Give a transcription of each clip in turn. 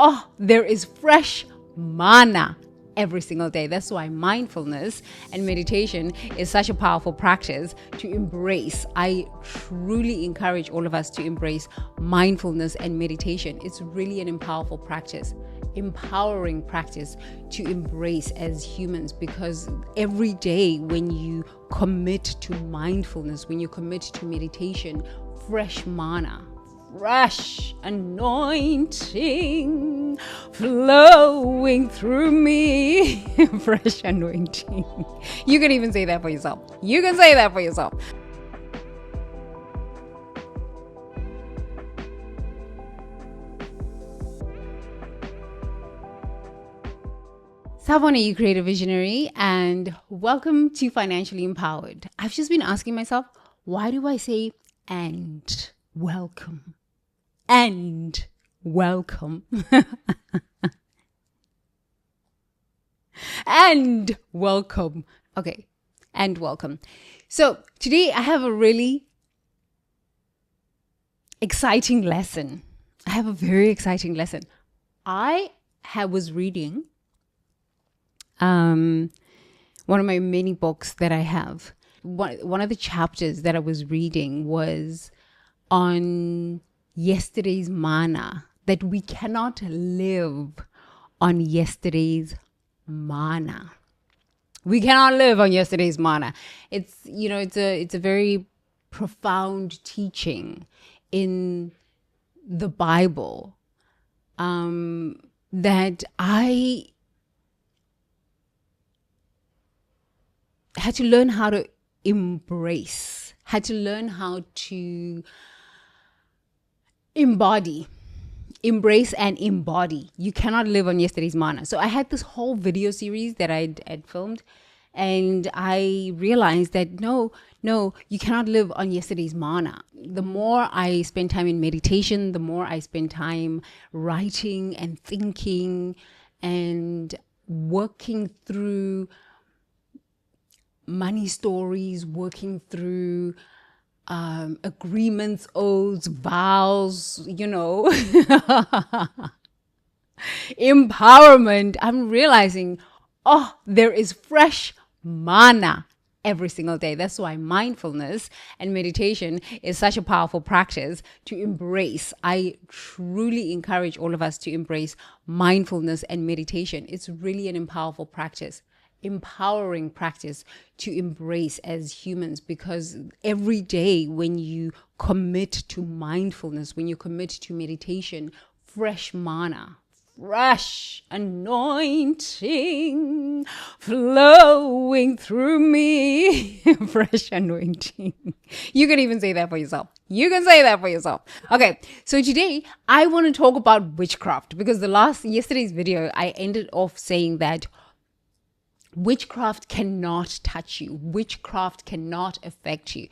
oh, there is fresh manna every single day. That's why mindfulness and meditation is such a powerful practice to embrace. I truly encourage all of us to embrace mindfulness and meditation. It's really an empowering practice to embrace as humans, because every day when you commit to mindfulness, when you commit to meditation, fresh manna, fresh anointing flowing through me. Fresh anointing. You can even say that for yourself. You can say that for yourself. Savon, you creative visionary, and welcome to Financially Empowered. I've just been asking myself, why do I say and welcome? And welcome. And welcome. Okay. And welcome. So today I have a really exciting lesson. I have a very exciting lesson. I was reading one of my many books that I have. One of the chapters that I was reading was on yesterday's manna, that we cannot live on yesterday's manna. We cannot live on yesterday's manna. It's a very profound teaching in the Bible that I had to learn how to embrace, had to learn how to embrace and embody. You cannot live on yesterday's manna. So I had this whole video series that I had filmed, and I realized that no, you cannot live on yesterday's manna. The more I spend time in meditation, the more I spend time writing and thinking and working through money stories, working through agreements, oaths, vows, empowerment, I'm realizing, there is fresh manna every single day. That's why mindfulness and meditation is such a powerful practice to embrace. I truly encourage all of us to embrace mindfulness and meditation. It's really an empowering practice to embrace as humans, because every day when you commit to mindfulness, when you commit to meditation, fresh manna, fresh anointing flowing through me. Fresh anointing. You can even say that for yourself. You can say that for yourself. Okay, so today I want to talk about witchcraft, because yesterday's video I ended off saying that witchcraft cannot touch you. Witchcraft cannot affect you.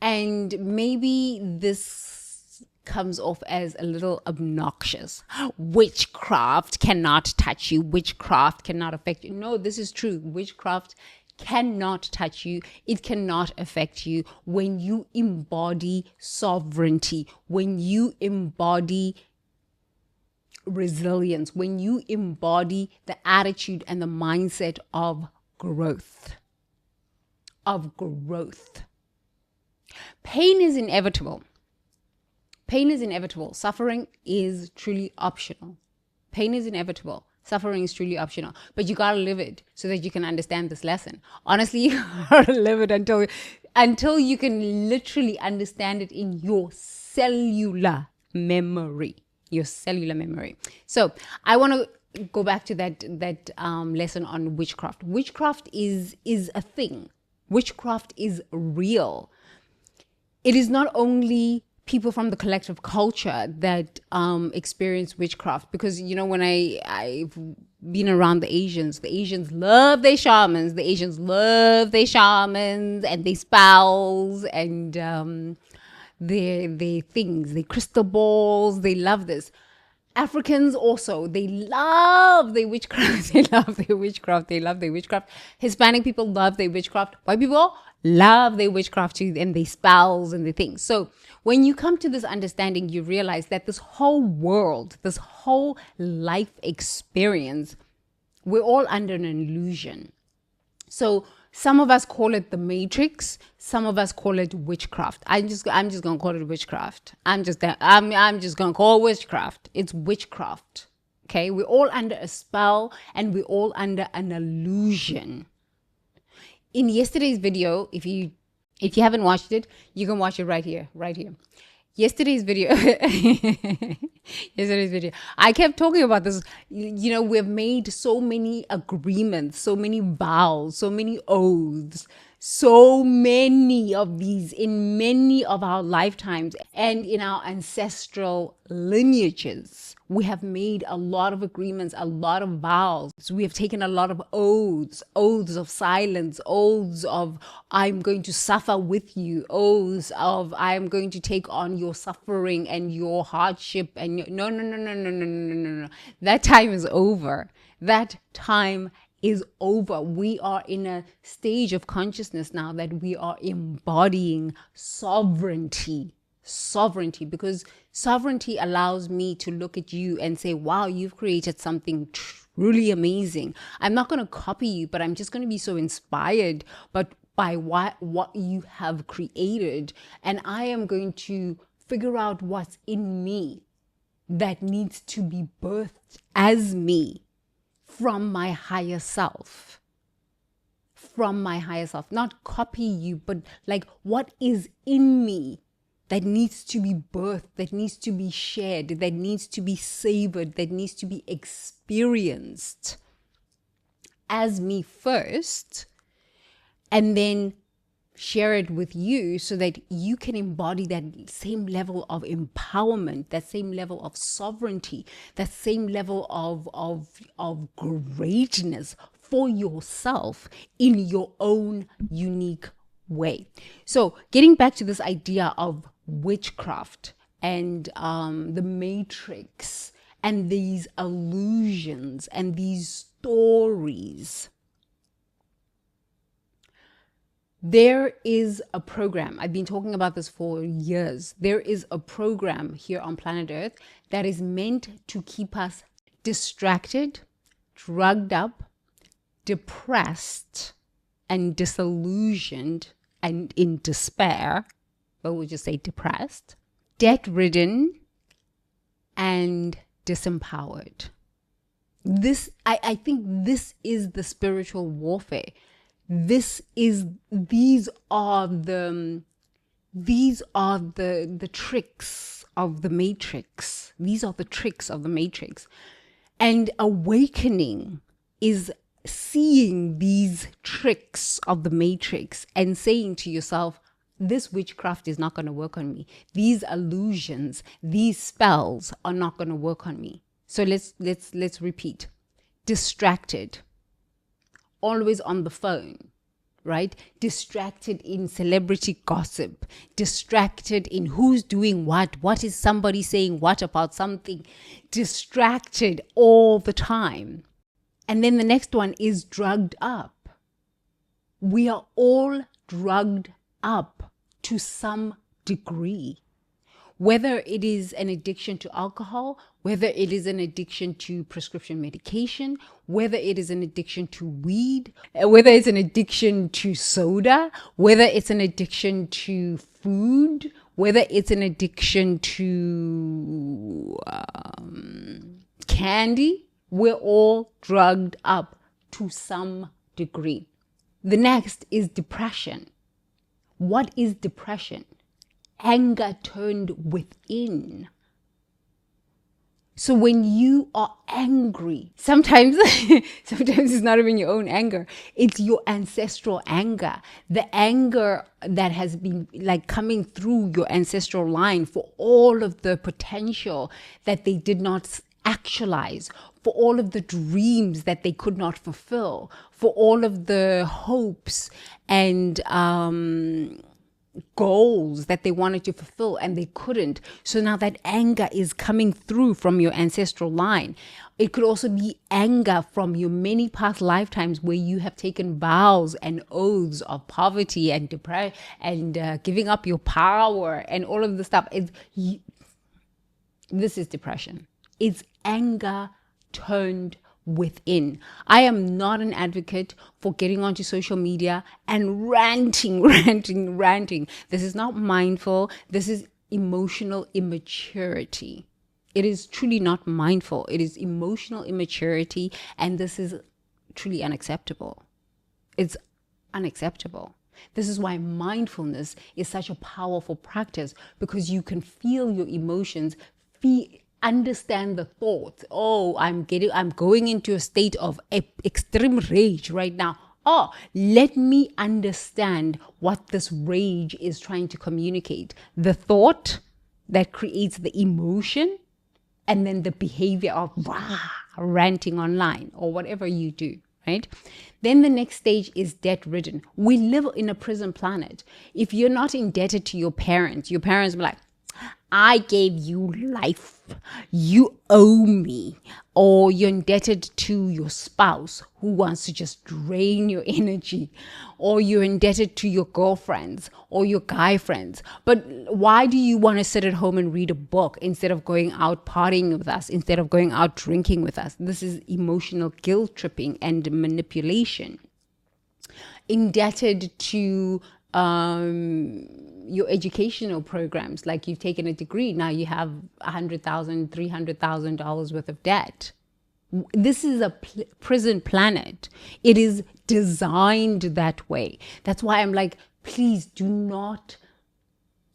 And maybe this comes off as a little obnoxious. Witchcraft cannot touch you. Witchcraft cannot affect you. No, this is true. Witchcraft cannot touch you. It cannot affect you when you embody sovereignty, when you embody resilience, when you embody the attitude and the mindset of growth. Pain is inevitable. Suffering is truly optional. Pain is inevitable. Suffering is truly optional. But you gotta live it so that you can understand this lesson. Honestly, you gotta live it until you can literally understand it in your cellular memory. So I want to go back to that lesson on witchcraft. Witchcraft is a thing. Witchcraft is real. It is not only people from the collective culture that experience witchcraft, because when I've been around the Asians love their shamans. The Asians love their shamans and their spells and their things, their crystal balls. They love this. Africans also, they love their witchcraft. They love their witchcraft. They love their witchcraft. Hispanic people love their witchcraft. White people love their witchcraft too, and their spells and the things. So when you come to this understanding, you realize that this whole world, this whole life experience, we're all under an illusion. So some of us call it the matrix. Some of us call it witchcraft. I'm just gonna call it witchcraft. I'm just gonna call it witchcraft. It's witchcraft. Okay, we're all under a spell and we're all under an illusion. In yesterday's video, if you haven't watched it, you can watch it right here. Yesterday's video, I kept talking about this. You know, we've made so many agreements, so many vows, so many oaths, so many of these in many of our lifetimes and in our ancestral lineages. We have made a lot of agreements, a lot of vows. We have taken a lot of oaths of silence, oaths of I'm going to suffer with you, oaths of I'm going to take on your suffering and your hardship and your, no. That time is over. That time is over. We are in a stage of consciousness now that we are embodying sovereignty, because sovereignty allows me to look at you and say, wow, you've created something truly amazing. I'm not going to copy you, but I'm just going to be so inspired by what you have created. And I am going to figure out what's in me that needs to be birthed as me from my higher self. Not copy you, but like what is in me that needs to be birthed, that needs to be shared, that needs to be savored, that needs to be experienced as me first, and then share it with you so that you can embody that same level of empowerment, that same level of sovereignty, that same level of greatness for yourself in your own unique way. So getting back to this idea of witchcraft and the matrix and these illusions and these stories, there is a program. I've been talking about this for years. There is a program here on planet Earth that is meant to keep us distracted, drugged up, depressed, and disillusioned and in despair, but we'll just say depressed, debt-ridden, and disempowered. I think this is the spiritual warfare. These are the tricks of the matrix. These are the tricks of the matrix. And awakening is seeing these tricks of the matrix and saying to yourself, this witchcraft is not going to work on me. These illusions, these spells are not going to work on me. So let's repeat. Distracted, always on the phone, right? Distracted in celebrity gossip, distracted in who's doing what is somebody saying what about something, distracted all the time. And then the next one is drugged up. We are all drugged up to some degree. Whether it is an addiction to alcohol, whether it is an addiction to prescription medication, whether it is an addiction to weed, whether it's an addiction to soda, whether it's an addiction to food, whether it's an addiction to candy, we're all drugged up to some degree. The next is depression. What is depression? Anger turned within. So when you are angry, sometimes it's not even your own anger, it's your ancestral anger, the anger that has been like coming through your ancestral line for all of the potential that they did not actualize, for all of the dreams that they could not fulfill, for all of the hopes and goals that they wanted to fulfill and they couldn't. So now that anger is coming through from your ancestral line. It could also be anger from your many past lifetimes where you have taken vows and oaths of poverty and depression and giving up your power and all of the stuff. This is depression. It's anger turned within. I am not an advocate for getting onto social media and ranting. This is not mindful. This is emotional immaturity. It is truly not mindful. It is emotional immaturity, and this is truly unacceptable. It's unacceptable. This is why mindfulness is such a powerful practice, because you can feel your emotions, understand the thoughts. Oh, I'm going into a state of extreme rage right now. Oh, let me understand what this rage is trying to communicate. The thought that creates the emotion, and then the behavior of ranting online or whatever you do, right? Then the next stage is debt-ridden. We live in a prison planet. If you're not indebted to your parents be like, I gave you life, you owe me. Or you're indebted to your spouse who wants to just drain your energy. Or you're indebted to your girlfriends or your guy friends. But why do you want to sit at home and read a book instead of going out partying with us, instead of going out drinking with us? This is emotional guilt tripping and manipulation. Indebted to your educational programs, like you've taken a degree, now you have $100,000, $300,000 worth of debt. This is a prison planet. It is designed that way. That's why I'm like, please do not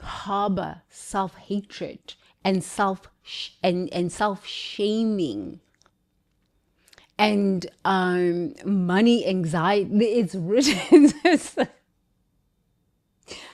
harbor self-hatred and self-shaming and money anxiety. It's written.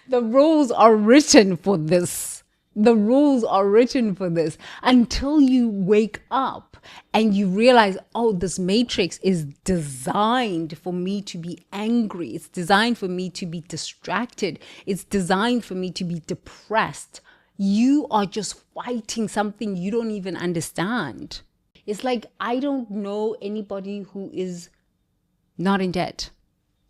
The rules are written for this. The rules are written for this until you wake up and you realize, oh, this matrix is designed for me to be angry. It's designed for me to be distracted. It's designed for me to be depressed. You are just fighting something you don't even understand. It's like, I don't know anybody who is not in debt.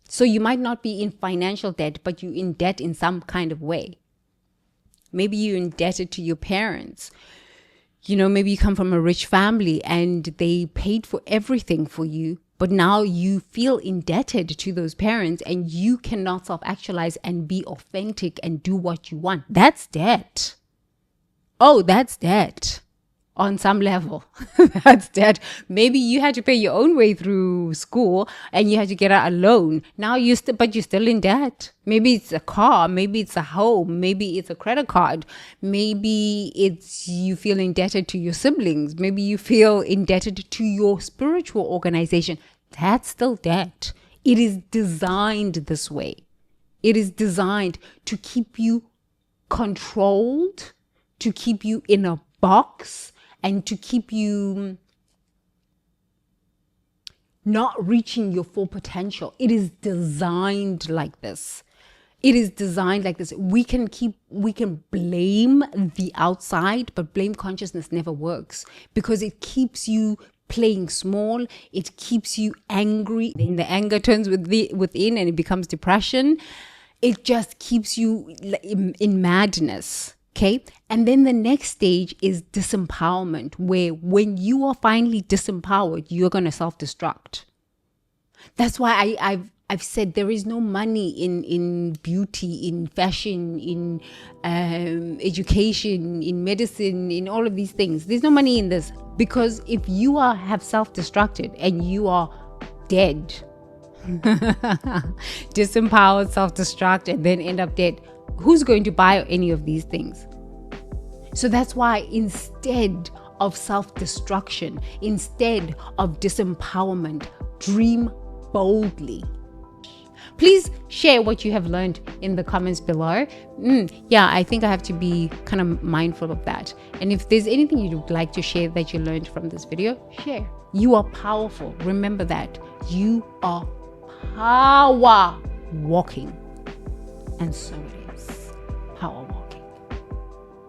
So you might not be in financial debt, but you're in debt in some kind of way. Maybe you're indebted to your parents. You know, maybe you come from a rich family and they paid for everything for you, but now you feel indebted to those parents and you cannot self-actualize and be authentic and do what you want. That's debt. Oh, that's debt. On some level, that's debt. Maybe you had to pay your own way through school and you had to get out a loan. Now but you're still in debt. Maybe it's a car, maybe it's a home, maybe it's a credit card. Maybe it's you feel indebted to your siblings. Maybe you feel indebted to your spiritual organization. That's still debt. It is designed this way. It is designed to keep you controlled, to keep you in a box, and to keep you not reaching your full potential. It is designed like this. It is designed like this. We can blame the outside, but blame consciousness never works because it keeps you playing small. It keeps you angry. Then the anger turns within and it becomes depression. It just keeps you in madness. Okay. And then the next stage is disempowerment, where when you are finally disempowered, you're going to self-destruct. That's why I've said there is no money in beauty, in fashion, in education, in medicine, in all of these things. There's no money in this, because if you have self-destructed and you are dead, disempowered, self-destruct, and then end up dead, who's going to buy any of these things? So that's why instead of self-destruction, instead of disempowerment, dream boldly. Please share what you have learned in the comments below. Yeah, I think I have to be kind of mindful of that. And if there's anything you'd like to share that you learned from this video, share. You are powerful. Remember that. You are power walking. And so it is. power walking.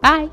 Bye.